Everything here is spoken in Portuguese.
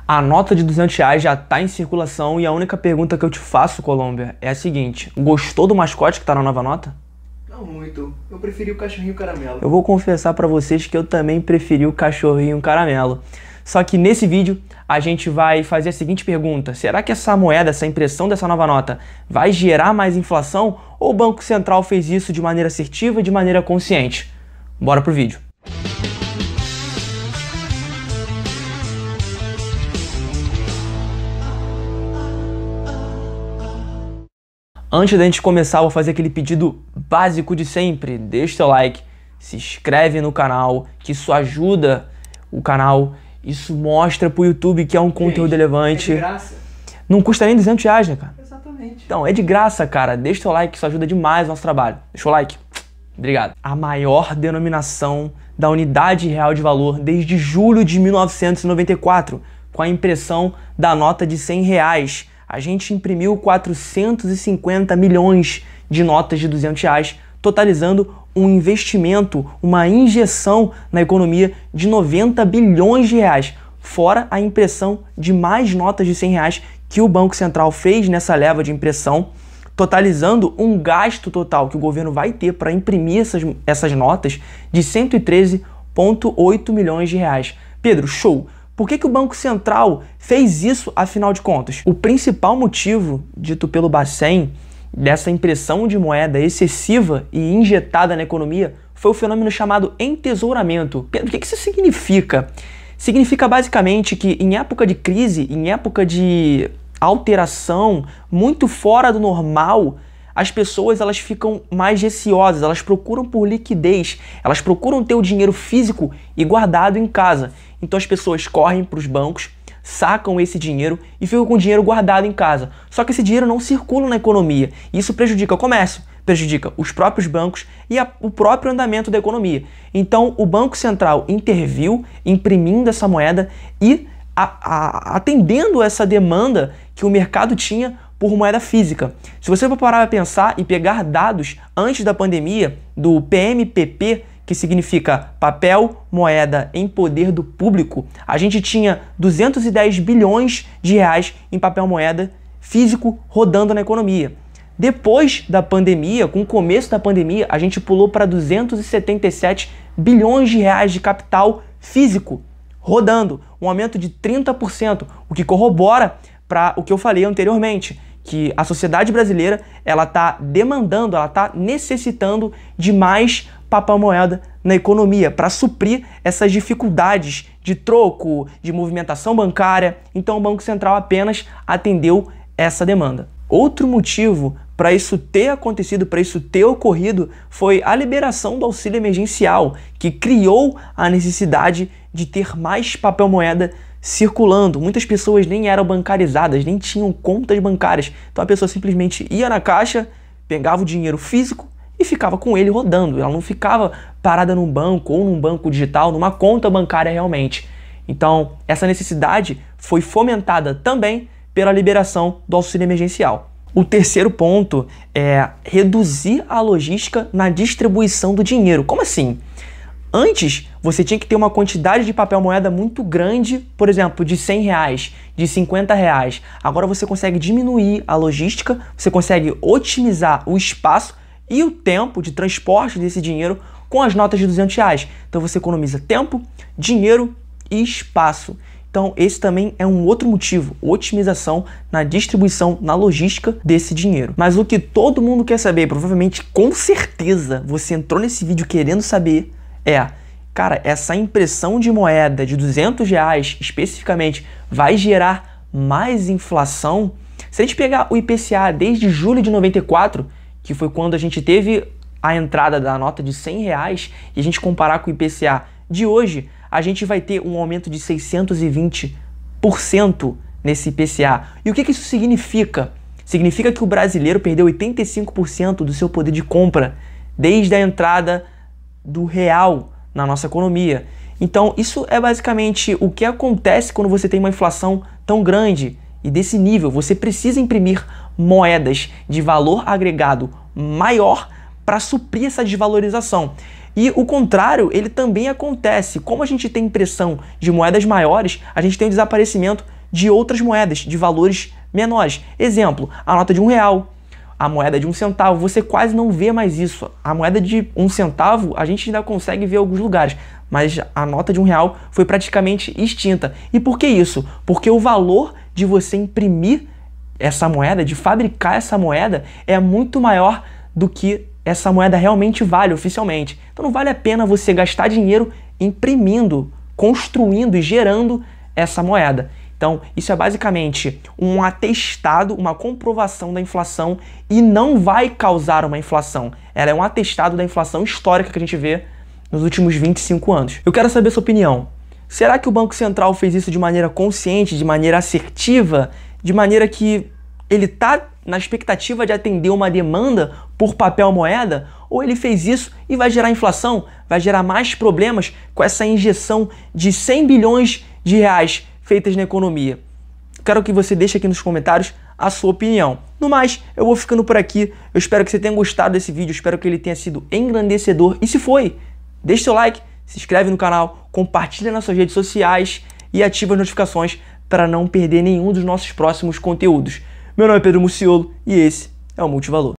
A nota de R$ 200 já está em circulação e a única pergunta que eu te faço, Colômbia, é a seguinte: gostou do mascote que está na nova nota? Não muito. Eu preferi o cachorrinho caramelo. Eu vou confessar para vocês que eu também preferi o cachorrinho caramelo. Só que nesse vídeo a gente vai fazer a seguinte pergunta: será que essa moeda, essa impressão dessa nova nota vai gerar mais inflação ou o Banco Central fez isso de maneira assertiva e de maneira consciente? Bora pro vídeo. Antes da gente começar, eu vou fazer aquele pedido básico de sempre. Deixa o like, se inscreve no canal, que isso ajuda o canal, isso mostra pro YouTube que é um conteúdo relevante. É de graça? Não custa nem R$ 200, né, cara? Exatamente. Então, é de graça, cara. Deixa o like, que isso ajuda demais o nosso trabalho. Deixa o like. Obrigado. A maior denominação da unidade real de valor desde julho de 1994, com a impressão da nota de R$100. A gente imprimiu 450 milhões de notas de R$200, totalizando um investimento, uma injeção na economia de 90 bilhões de reais, fora a impressão de mais notas de R$100 que o Banco Central fez nessa leva de impressão, totalizando um gasto total que o governo vai ter para imprimir essas notas de 113,8 milhões de reais. Pedro, show! Por que o Banco Central fez isso, afinal de contas? O principal motivo, dito pelo Bacen, dessa impressão de moeda excessiva e injetada na economia foi o fenômeno chamado entesouramento. Pedro, o que isso significa? Significa basicamente que em época de crise, em época de alteração muito fora do normal, as pessoas elas ficam mais receosas, elas procuram por liquidez, elas procuram ter o dinheiro físico e guardado em casa. Então as pessoas correm para os bancos, sacam esse dinheiro e ficam com o dinheiro guardado em casa. Só que esse dinheiro não circula na economia. Isso prejudica o comércio, prejudica os próprios bancos e o próprio andamento da economia. Então o Banco Central interviu, imprimindo essa moeda e atendendo essa demanda que o mercado tinha por moeda física. Se você for parar para pensar e pegar dados antes da pandemia do PMPP, que significa papel, moeda em poder do público, a gente tinha 210 bilhões de reais em papel moeda físico rodando na economia. Depois da pandemia, com o começo da pandemia, a gente pulou para 277 bilhões de reais de capital físico rodando, um aumento de 30%, o que corrobora para o que eu falei anteriormente, que a sociedade brasileira ela está demandando, ela está necessitando de mais papel moeda na economia para suprir essas dificuldades de troco, de movimentação bancária. Então o Banco Central apenas atendeu essa demanda. Outro motivo para isso ter acontecido, para isso ter ocorrido, foi a liberação do auxílio emergencial, que criou a necessidade de ter mais papel moeda circulando. Muitas pessoas nem eram bancarizadas, nem tinham contas bancárias. Então a pessoa simplesmente ia na caixa, pegava o dinheiro físico e ficava com ele rodando. Ela não ficava parada num banco ou num banco digital, numa conta bancária realmente. Então essa necessidade foi fomentada também pela liberação do auxílio emergencial. O terceiro ponto é reduzir a logística na distribuição do dinheiro. Como assim? Antes, você tinha que ter uma quantidade de papel moeda muito grande, por exemplo, de R$100, de R$50. Agora você consegue diminuir a logística, você consegue otimizar o espaço e o tempo de transporte desse dinheiro com as notas de R$200. Então você economiza tempo, dinheiro e espaço. Então esse também é um outro motivo, otimização na distribuição, na logística desse dinheiro. Mas o que todo mundo quer saber, provavelmente com certeza você entrou nesse vídeo querendo saber, cara, essa impressão de moeda de R$200 especificamente vai gerar mais inflação? Se a gente pegar o IPCA desde julho de 94, que foi quando a gente teve a entrada da nota de R$100, e a gente comparar com o IPCA de hoje, a gente vai ter um aumento de 620% nesse IPCA. E o que isso significa? Significa que o brasileiro perdeu 85% do seu poder de compra desde a entrada do real na nossa economia. Então isso é basicamente o que acontece quando você tem uma inflação tão grande e desse nível. Você precisa imprimir moedas de valor agregado maior para suprir essa desvalorização. E o contrário, ele também acontece. Como a gente tem impressão de moedas maiores, a gente tem o desaparecimento de outras moedas de valores menores. Exemplo, a nota de R$1, a moeda de 1 centavo, você quase não vê mais isso. A moeda de 1 centavo a gente ainda consegue ver em alguns lugares, mas a nota de R$1 foi praticamente extinta. E por que isso? Porque o valor de você imprimir essa moeda, de fabricar essa moeda, é muito maior do que essa moeda realmente vale oficialmente. Então não vale a pena você gastar dinheiro imprimindo, construindo e gerando essa moeda. Então, isso é basicamente um atestado, uma comprovação da inflação e não vai causar uma inflação. Ela é um atestado da inflação histórica que a gente vê nos últimos 25 anos. Eu quero saber a sua opinião. Será que o Banco Central fez isso de maneira consciente, de maneira assertiva, de maneira que ele está na expectativa de atender uma demanda por papel moeda? Ou ele fez isso e vai gerar inflação, vai gerar mais problemas com essa injeção de 100 bilhões de reais feitas na economia? Quero que você deixe aqui nos comentários a sua opinião. No mais, eu vou ficando por aqui. Eu espero que você tenha gostado desse vídeo, espero que ele tenha sido engrandecedor. E se foi, deixe seu like, se inscreve no canal, compartilha nas suas redes sociais e ativa as notificações para não perder nenhum dos nossos próximos conteúdos. Meu nome é Pedro Muciolo e esse é o Multivalor.